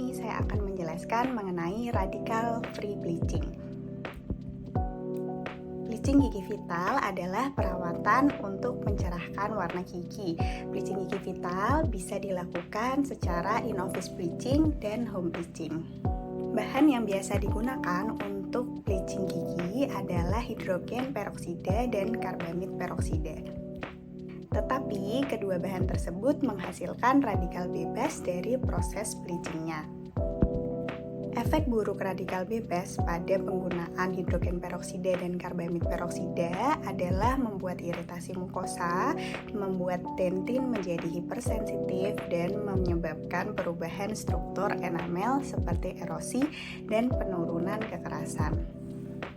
ini saya akan menjelaskan mengenai radical free bleaching. Bleaching gigi vital adalah perawatan untuk mencerahkan warna gigi. Bleaching gigi vital bisa dilakukan secara in-office bleaching dan home bleaching. Bahan yang biasa digunakan untuk bleaching gigi adalah hidrogen peroksida dan karbamid peroksida. Tetapi kedua bahan tersebut menghasilkan radikal bebas dari proses bleachingnya. Efek buruk radikal bebas pada penggunaan hidrogen peroksida dan karbamid peroksida adalah membuat iritasi mukosa, membuat dentin menjadi hipersensitif, dan menyebabkan perubahan struktur enamel seperti erosi dan penurunan kekerasan.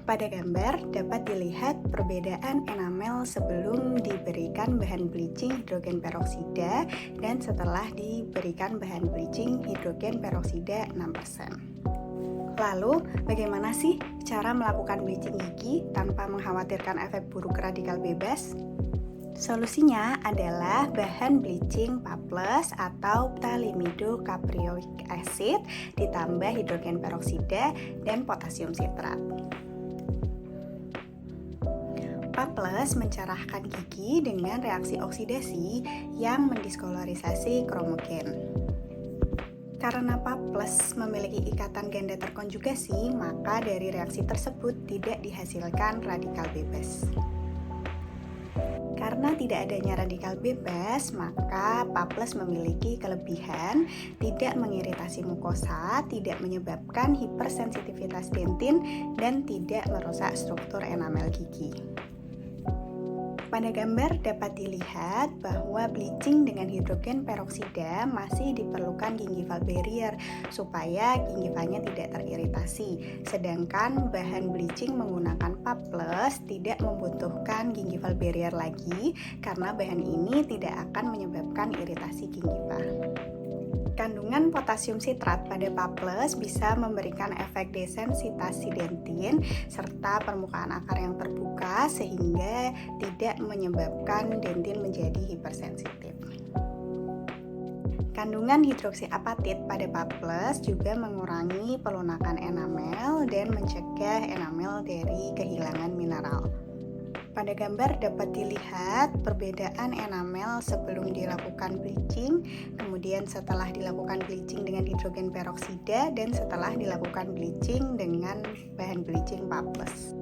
Pada gambar dapat dilihat perbedaan enamel sebelum diberikan bahan bleaching hidrogen peroksida dan setelah diberikan bahan bleaching hidrogen peroksida 6%. Lalu, bagaimana sih cara melakukan bleaching gigi tanpa mengkhawatirkan efek buruk radikal bebas? Solusinya adalah bahan bleaching Paplus atau phthalimido caprioic acid ditambah hidrogen peroksida dan potasium sitrat. Paplus mencerahkan gigi dengan reaksi oksidasi yang mendiskolorisasi kromogen. Karena Paplus memiliki ikatan ganda terkonjugasi, maka dari reaksi tersebut tidak dihasilkan radikal bebas. Karena tidak adanya radikal bebas, maka Paplus memiliki kelebihan tidak mengiritasi mukosa, tidak menyebabkan hipersensitivitas dentin, dan tidak merusak struktur enamel gigi. Pada gambar dapat dilihat bahwa bleaching dengan hidrogen peroksida masih diperlukan gingival barrier supaya gingivalnya tidak teriritasi. Sedangkan bahan bleaching menggunakan Paplus tidak membutuhkan gingival barrier lagi karena bahan ini tidak akan menyebabkan iritasi gingiva. Kandungan potasium sitrat pada Paplus bisa memberikan efek desensitasi dentin serta permukaan akar yang terbuka sehingga tidak menyebabkan dentin menjadi hipersensitif. Kandungan hidroksiapatit pada Paplus juga mengurangi pelunakan enamel dan mencegah enamel dari kehilangan mineral. Pada gambar dapat dilihat perbedaan enamel sebelum dilakukan bleaching, kemudian setelah dilakukan bleaching dengan hidrogen peroksida, dan setelah dilakukan bleaching dengan bahan bleaching Paplus.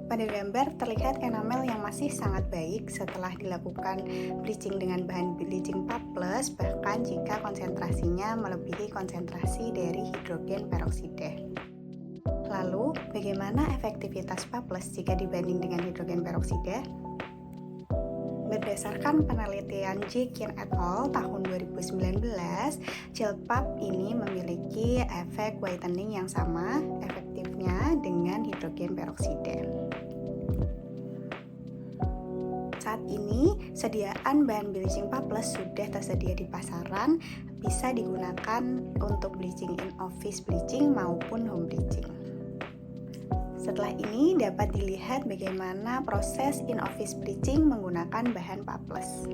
Pada gambar terlihat enamel yang masih sangat baik setelah dilakukan bleaching dengan bahan bleaching Paplus, bahkan jika konsentrasinya melebihi konsentrasi dari hidrogen peroksida. Lalu, bagaimana efektivitas Paplus jika dibanding dengan hidrogen peroksida? Berdasarkan penelitian Jekin et al. Tahun 2019, gel pap ini memiliki efek whitening yang sama efektifnya dengan hidrogen peroksida. Saat ini, sediaan bahan bleaching Paplus sudah tersedia di pasaran, bisa digunakan untuk bleaching in-office bleaching maupun home bleaching. Setelah ini dapat dilihat bagaimana proses in-office bleaching menggunakan bahan Paplus.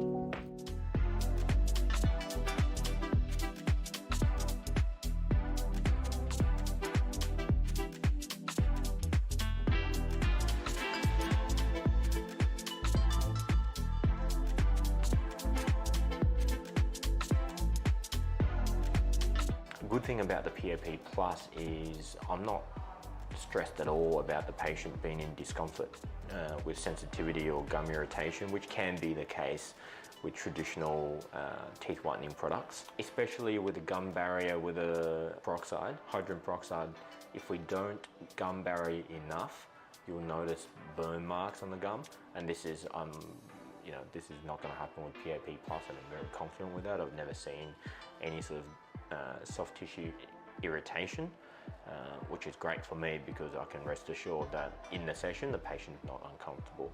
Good thing about the PAP Plus is I'm not stressed at all about the patient being in discomfort with sensitivity or gum irritation, which can be the case with traditional teeth whitening products, especially with a gum barrier with a peroxide, hydrogen peroxide. If we don't gum barrier enough, you'll notice burn marks on the gum, and this is this is not going to happen with PAP Plus, and I'm very confident with that. I've never seen any sort of soft tissue irritation, which is great for me because I can rest assured that in the session the patient is not uncomfortable.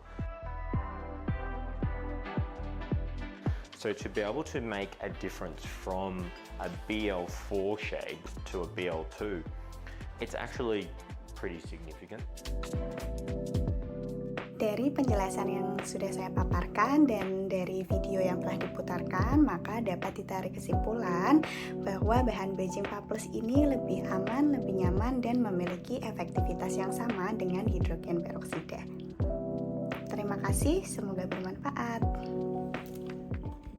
So to be able to make a difference from a BL4 shade to a BL2, it's actually pretty significant. Dari penjelasan yang sudah saya paparkan dan dari video yang telah diputarkan, maka dapat ditarik kesimpulan bahwa bahan bleaching paplus ini lebih aman, lebih nyaman, dan memiliki efektivitas yang sama dengan hidrogen peroksida. Terima kasih, semoga bermanfaat.